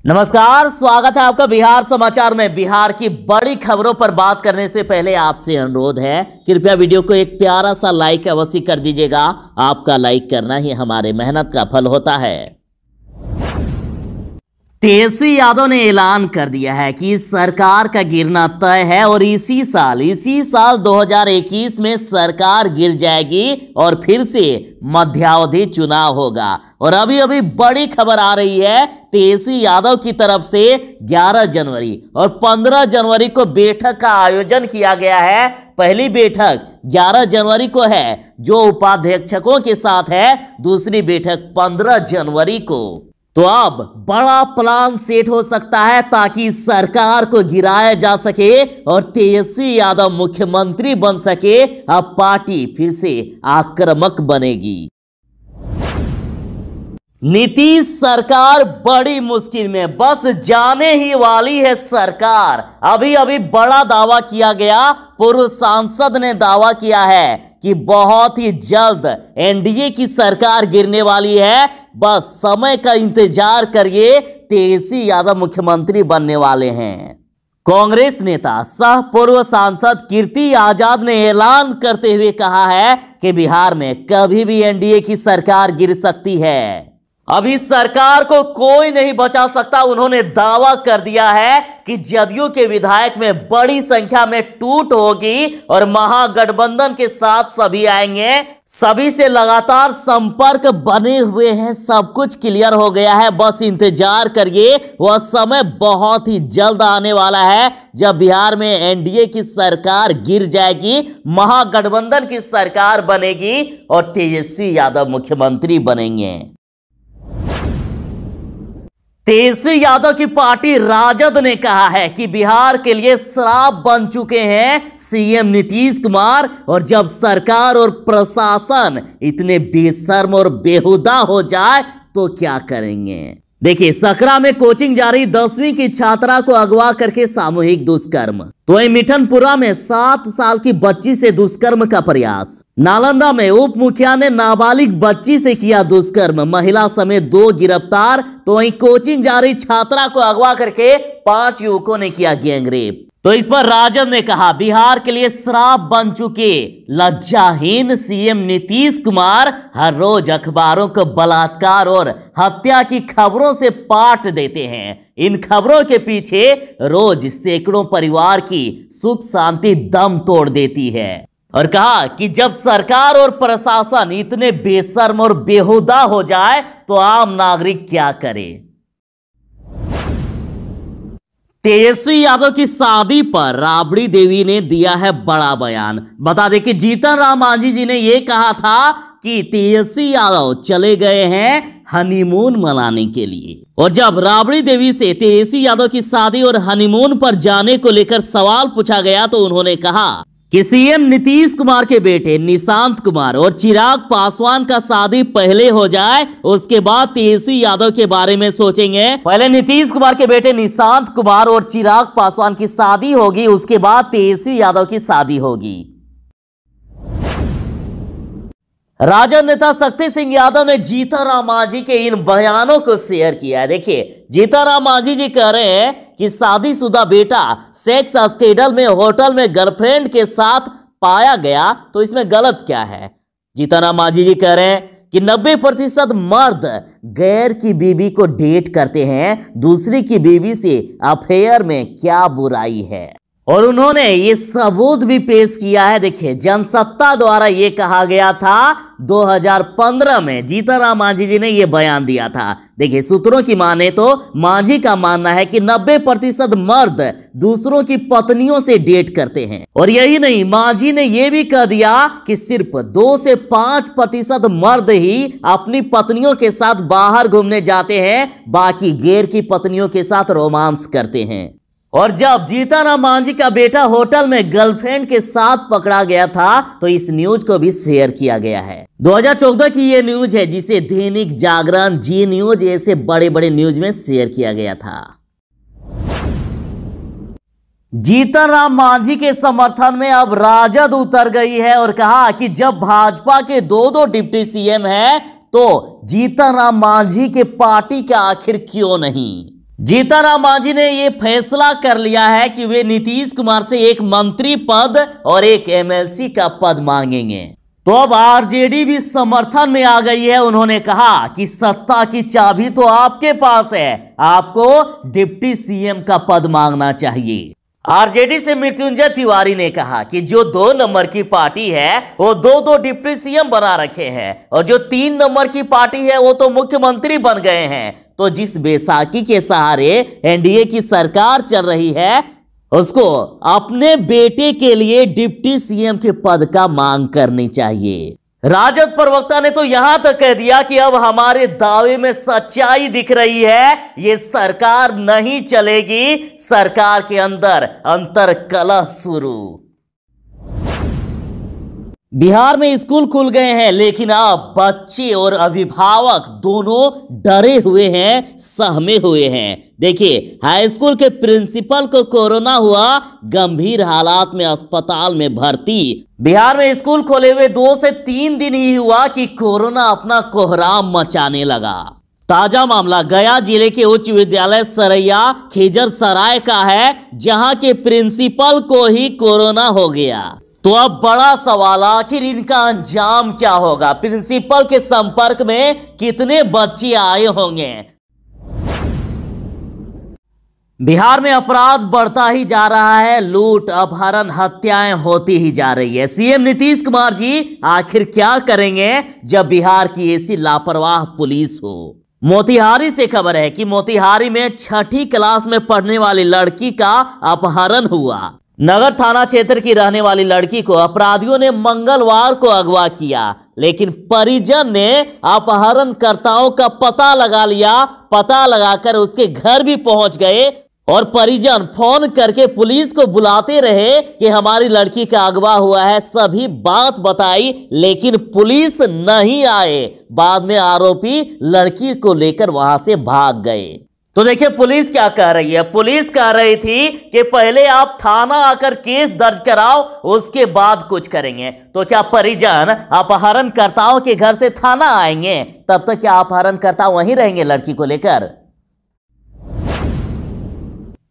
नमस्कार, स्वागत है आपका बिहार समाचार में। बिहार की बड़ी खबरों पर बात करने से पहले आपसे अनुरोध है, कृपया वीडियो को एक प्यारा सा लाइक अवश्य कर दीजिएगा। आपका लाइक करना ही हमारे मेहनत का फल होता है। तेजस्वी यादव ने ऐलान कर दिया है कि सरकार का गिरना तय है और इसी साल 2021 में सरकार गिर जाएगी और फिर से मध्यावधि चुनाव होगा। और अभी बड़ी खबर आ रही है तेजस्वी यादव की तरफ से 11 जनवरी और 15 जनवरी को बैठक का आयोजन किया गया है। पहली बैठक 11 जनवरी को है जो उपाध्यक्षों के साथ है, दूसरी बैठक 15 जनवरी को। तो अब बड़ा प्लान सेट हो सकता है ताकि सरकार को गिराया जा सके और तेजस्वी यादव मुख्यमंत्री बन सके। अब पार्टी फिर से आक्रामक बनेगी। नीतीश सरकार बड़ी मुश्किल में, बस जाने ही वाली है सरकार। अभी बड़ा दावा किया गया, पूर्व सांसद ने दावा किया है कि बहुत ही जल्द एनडीए की सरकार गिरने वाली है। बस समय का इंतजार करिए, तेजस्वी यादव मुख्यमंत्री बनने वाले हैं। कांग्रेस नेता सह पूर्व सांसद कीर्ति आजाद ने ऐलान करते हुए कहा है कि बिहार में कभी भी एनडीए की सरकार गिर सकती है। अभी सरकार को कोई नहीं बचा सकता। उन्होंने दावा कर दिया है कि जदयू के विधायक में बड़ी संख्या में टूट होगी और महागठबंधन के साथ सभी आएंगे। सभी से लगातार संपर्क बने हुए हैं, सब कुछ क्लियर हो गया है। बस इंतजार करिए, वह समय बहुत ही जल्द आने वाला है जब बिहार में एनडीए की सरकार गिर जाएगी, महागठबंधन की सरकार बनेगी और तेजस्वी यादव मुख्यमंत्री बनेंगे। तेजस्वी यादव की पार्टी राजद ने कहा है कि बिहार के लिए श्राप बन चुके हैं सीएम नीतीश कुमार, और जब सरकार और प्रशासन इतने बेशर्म और बेहुदा हो जाए तो क्या करेंगे। देखिए, सकरा में कोचिंग जा रही 10वीं की छात्रा को अगवा करके सामूहिक दुष्कर्म। तो वहीं मिठनपुरा में 7 साल की बच्ची से दुष्कर्म का प्रयास। नालंदा में उप मुखिया ने नाबालिग बच्ची से किया दुष्कर्म, महिला समेत 2 गिरफ्तार। तो वहीं कोचिंग जा रही छात्रा को अगवा करके 5 युवकों ने किया गैंगरेप। तो इस पर राजद ने कहा, बिहार के लिए श्राप बन चुके लज्जाहीन सीएम नीतीश कुमार हर रोज अखबारों को बलात्कार और हत्या की खबरों से पाट देते हैं। इन खबरों के पीछे रोज सैकड़ों परिवार की सुख शांति दम तोड़ देती है। और कहा कि जब सरकार और प्रशासन इतने बेशर्म और बेहुदा हो जाए तो आम नागरिक क्या करे। तेजस्वी यादव की शादी पर राबड़ी देवी ने दिया है बड़ा बयान। बता दें कि जीतन राम मांझी जी ने यह कहा था कि तेजस्वी यादव चले गए हैं हनीमून मनाने के लिए। और जब राबड़ी देवी से तेजस्वी यादव की शादी और हनीमून पर जाने को लेकर सवाल पूछा गया तो उन्होंने कहा कि सीएम नीतीश कुमार के बेटे निशांत कुमार और चिराग पासवान का शादी पहले हो जाए, उसके बाद तेजस्वी यादव के बारे में सोचेंगे। पहले नीतीश कुमार के बेटे निशांत कुमार और चिराग पासवान की शादी होगी, उसके बाद तेजस्वी यादव की शादी होगी। राजद नेता शक्ति सिंह यादव ने जीतन राम मांझी के इन बयानों को शेयर किया है। देखिए, जीतन राम मांझी जी कह रहे हैं कि शादीशुदा बेटा सेक्स स्कैंडल में होटल में गर्लफ्रेंड के साथ पाया गया तो इसमें गलत क्या है। जीतन राम मांझी जी कह रहे हैं कि 90% मर्द गैर की बीवी को डेट करते हैं, दूसरी की बीवी से अफेयर में क्या बुराई है। और उन्होंने ये सबूत भी पेश किया है। देखिए, जनसत्ता द्वारा ये कहा गया था 2015 में जीतन राम मांझी जी ने ये बयान दिया था। देखिए, सूत्रों की माने तो मांझी का मानना है कि 90% मर्द दूसरों की पत्नियों से डेट करते हैं। और यही नहीं, मांझी ने यह भी कह दिया कि सिर्फ 2 से 5% मर्द ही अपनी पत्नियों के साथ बाहर घूमने जाते हैं, बाकी गैर की पत्नियों के साथ रोमांस करते हैं। और जब जीतन राम मांझी का बेटा होटल में गर्लफ्रेंड के साथ पकड़ा गया था तो इस न्यूज को भी शेयर किया गया है। 2014 की ये न्यूज है जिसे दैनिक जागरण, जी न्यूज ऐसे बड़े न्यूज में शेयर किया गया था। जीतन राम मांझी के समर्थन में अब राजद उतर गई है और कहा कि जब भाजपा के 2 डिप्टी सीएम हैं तो जीतन राम मांझी के पार्टी का आखिर क्यों नहीं। जीतनराम मांझी ने ये फैसला कर लिया है कि वे नीतीश कुमार से एक मंत्री पद और एक एमएलसी का पद मांगेंगे। तो अब आरजेडी भी समर्थन में आ गई है। उन्होंने कहा कि सत्ता की चाबी तो आपके पास है, आपको डिप्टी सीएम का पद मांगना चाहिए। आरजेडी से मृत्युंजय तिवारी ने कहा कि जो 2 नंबर की पार्टी है वो 2 डिप्टी सीएम बना रखे हैं और जो 3 नंबर की पार्टी है वो तो मुख्यमंत्री बन गए हैं। तो जिस बैसाखी के सहारे एनडीए की सरकार चल रही है उसको अपने बेटे के लिए डिप्टी सीएम के पद का मांग करनी चाहिए। राजद प्रवक्ता ने तो यहां तक कह दिया कि अब हमारे दावे में सच्चाई दिख रही है, ये सरकार नहीं चलेगी, सरकार के अंदर अंतर्कलह शुरू। बिहार में स्कूल खुल गए हैं लेकिन अब बच्चे और अभिभावक दोनों डरे हुए हैं, सहमे हुए हैं। देखिए, हाई स्कूल के प्रिंसिपल को कोरोना हुआ, गंभीर हालात में अस्पताल में भर्ती। बिहार में स्कूल खोले हुए 2 से 3 दिन ही हुआ कि कोरोना अपना कोहराम मचाने लगा। ताजा मामला गया जिले के उच्च विद्यालय सरैया खिजरसराय का है, जहां के प्रिंसिपल को ही कोरोना हो गया। तो अब बड़ा सवाल, आखिर इनका अंजाम क्या होगा? प्रिंसिपल के संपर्क में कितने बच्चे आए होंगे? बिहार में अपराध बढ़ता ही जा रहा है, लूट, अपहरण, हत्याएं होती ही जा रही है। सीएम नीतीश कुमार जी आखिर क्या करेंगे जब बिहार की ऐसी लापरवाह पुलिस हो? मोतिहारी से खबर है कि मोतिहारी में 6ठी क्लास में पढ़ने वाली लड़की का अपहरण हुआ। नगर थाना क्षेत्र की रहने वाली लड़की को अपराधियों ने मंगलवार को अगवा किया, लेकिन परिजन ने अपहरणकर्ताओं का पता लगा लिया। पता लगाकर उसके घर भी पहुंच गए और परिजन फोन करके पुलिस को बुलाते रहे कि हमारी लड़की का अगवा हुआ है, सभी बात बताई, लेकिन पुलिस नहीं आए। बाद में आरोपी लड़की को लेकर वहां से भाग गए। तो देखिए पुलिस क्या कह रही है। पुलिस कह रही थी कि पहले आप थाना आकर केस दर्ज कराओ, उसके बाद कुछ करेंगे। तो क्या परिजन अपहरणकर्ताओं के घर से थाना आएंगे? तब तक क्या अपहरणकर्ता वहीं रहेंगे लड़की को लेकर?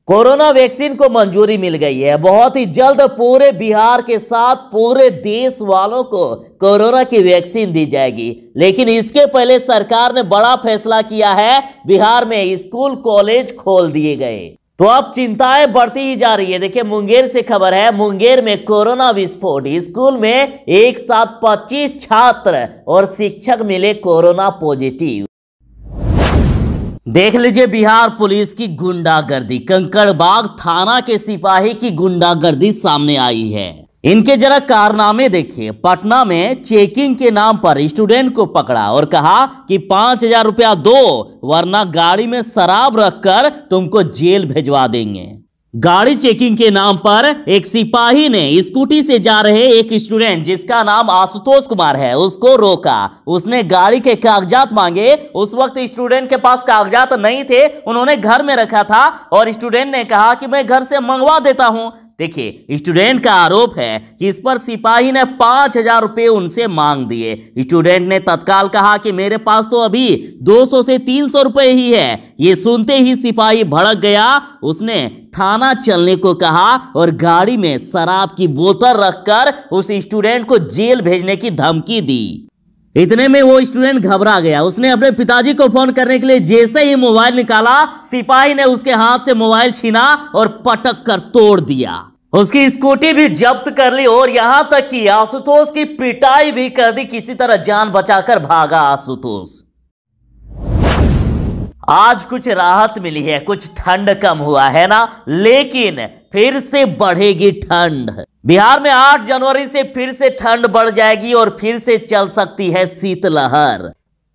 कोरोना वैक्सीन को मंजूरी मिल गई है। बहुत ही जल्द पूरे बिहार के साथ पूरे देश वालों को कोरोना की वैक्सीन दी जाएगी। लेकिन इसके पहले सरकार ने बड़ा फैसला किया है, बिहार में स्कूल कॉलेज खोल दिए गए। तो अब चिंताएं बढ़ती ही जा रही है। देखिए मुंगेर से खबर है, मुंगेर में कोरोना विस्फोट, स्कूल में एक साथ 25 छात्र और शिक्षक मिले कोरोना पॉजिटिव। देख लीजिए बिहार पुलिस की गुंडागर्दी, कंकड़बाग थाना के सिपाही की गुंडागर्दी सामने आई है। इनके जरा कारनामे देखिए। पटना में चेकिंग के नाम पर स्टूडेंट को पकड़ा और कहा कि 5,000 रुपया दो वरना गाड़ी में शराब रखकर तुमको जेल भेजवा देंगे। गाड़ी चेकिंग के नाम पर एक सिपाही ने स्कूटी से जा रहे एक स्टूडेंट जिसका नाम आशुतोष कुमार है उसको रोका। उसने गाड़ी के कागजात मांगे। उस वक्त स्टूडेंट के पास कागजात नहीं थे, उन्होंने घर में रखा था और स्टूडेंट ने कहा कि मैं घर से मंगवा देता हूं। देखिए स्टूडेंट का आरोप है कि इस पर सिपाही ने 5,000 रुपए उनसे मांग दिए। स्टूडेंट ने तत्काल कहा कि मेरे पास तो अभी 200 से 300 रुपए ही है। ये सुनते ही सिपाही भड़क गया। उसने थाना चलने को कहा और गाड़ी में शराब की बोतल रखकर उस स्टूडेंट को जेल भेजने की धमकी दी। इतने में वो स्टूडेंट घबरा गया। उसने अपने पिताजी को फोन करने के लिए जैसे ही मोबाइल निकाला, सिपाही ने उसके हाथ से मोबाइल छीना और पटक कर तोड़ दिया। उसकी स्कूटी भी जब्त कर ली और यहां तक कि आशुतोष की पिटाई भी कर दी। किसी तरह जान बचाकर भागा आशुतोष। आज कुछ राहत मिली है, कुछ ठंड कम हुआ है ना, लेकिन फिर से बढ़ेगी ठंड। बिहार में 8 जनवरी से फिर से ठंड बढ़ जाएगी और फिर से चल सकती है शीतलहर।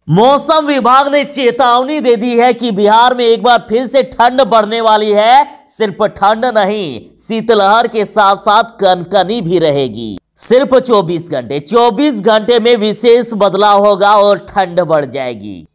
मौसम विभाग ने चेतावनी दे दी है कि बिहार में एक बार फिर से ठंड बढ़ने वाली है। सिर्फ ठंड नहीं, शीतलहर के साथ साथ कनकनी भी रहेगी। सिर्फ 24 घंटे में विशेष बदलाव होगा और ठंड बढ़ जाएगी।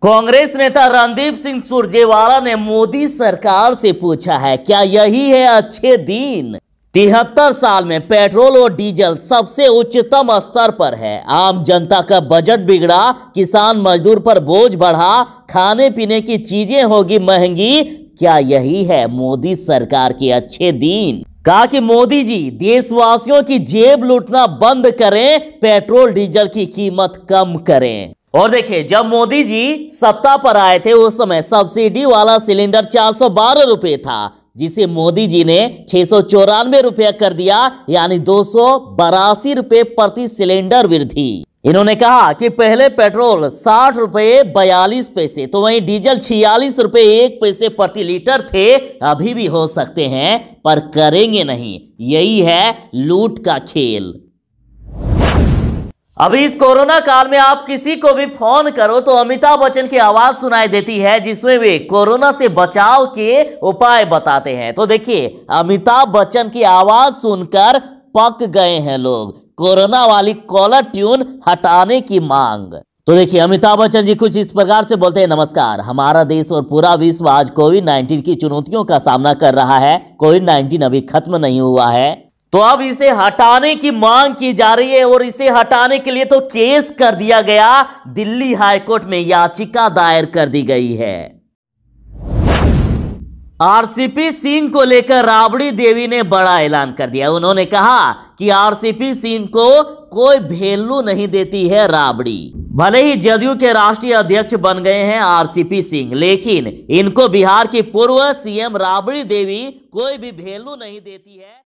कांग्रेस नेता रणदीप सिंह सुरजेवाला ने मोदी सरकार से पूछा है क्या यही है अच्छे दिन? 73 साल में पेट्रोल और डीजल सबसे उच्चतम स्तर पर है। आम जनता का बजट बिगड़ा, किसान मजदूर पर बोझ बढ़ा, खाने पीने की चीजें होगी महंगी। क्या यही है मोदी सरकार के अच्छे दिन? कहा कि मोदी जी देशवासियों की जेब लूटना बंद करें, पेट्रोल डीजल की कीमत कम करें। और देखिए, जब मोदी जी सत्ता पर आए थे उस समय सब्सिडी वाला सिलेंडर 412 रुपए था, जिसे मोदी जी ने 694 रुपया कर दिया, यानी 282 रुपए प्रति सिलेंडर वृद्धि। इन्होंने कहा कि पहले पेट्रोल 60 रुपए 42 पैसे तो वहीं डीजल 46 रुपए 1 पैसे प्रति लीटर थे। अभी भी हो सकते हैं, पर करेंगे नहीं। यही है लूट का खेल। अभी इस कोरोना काल में आप किसी को भी फोन करो तो अमिताभ बच्चन की आवाज सुनाई देती है, जिसमें वे कोरोना से बचाव के उपाय बताते हैं। तो देखिए, अमिताभ बच्चन की आवाज सुनकर पक गए हैं लोग। कोरोना वाली कॉलर ट्यून हटाने की मांग। तो देखिए, अमिताभ बच्चन जी कुछ इस प्रकार से बोलते हैं। नमस्कार, हमारा देश और पूरा विश्व आज कोविड-19 की चुनौतियों का सामना कर रहा है। कोविड-19 अभी खत्म नहीं हुआ है, तो अब इसे हटाने की मांग की जा रही है। और इसे हटाने के लिए तो केस कर दिया गया, दिल्ली हाईकोर्ट में याचिका दायर कर दी गई है। आरसीपी सिंह को लेकर राबड़ी देवी ने बड़ा ऐलान कर दिया। उन्होंने कहा कि आरसीपी सिंह को कोई वैल्यू नहीं देती है राबड़ी। भले ही जदयू के राष्ट्रीय अध्यक्ष बन गए हैं आरसीपी सिंह, लेकिन इनको बिहार की पूर्व सीएम राबड़ी देवी कोई भी वैल्यू नहीं देती है।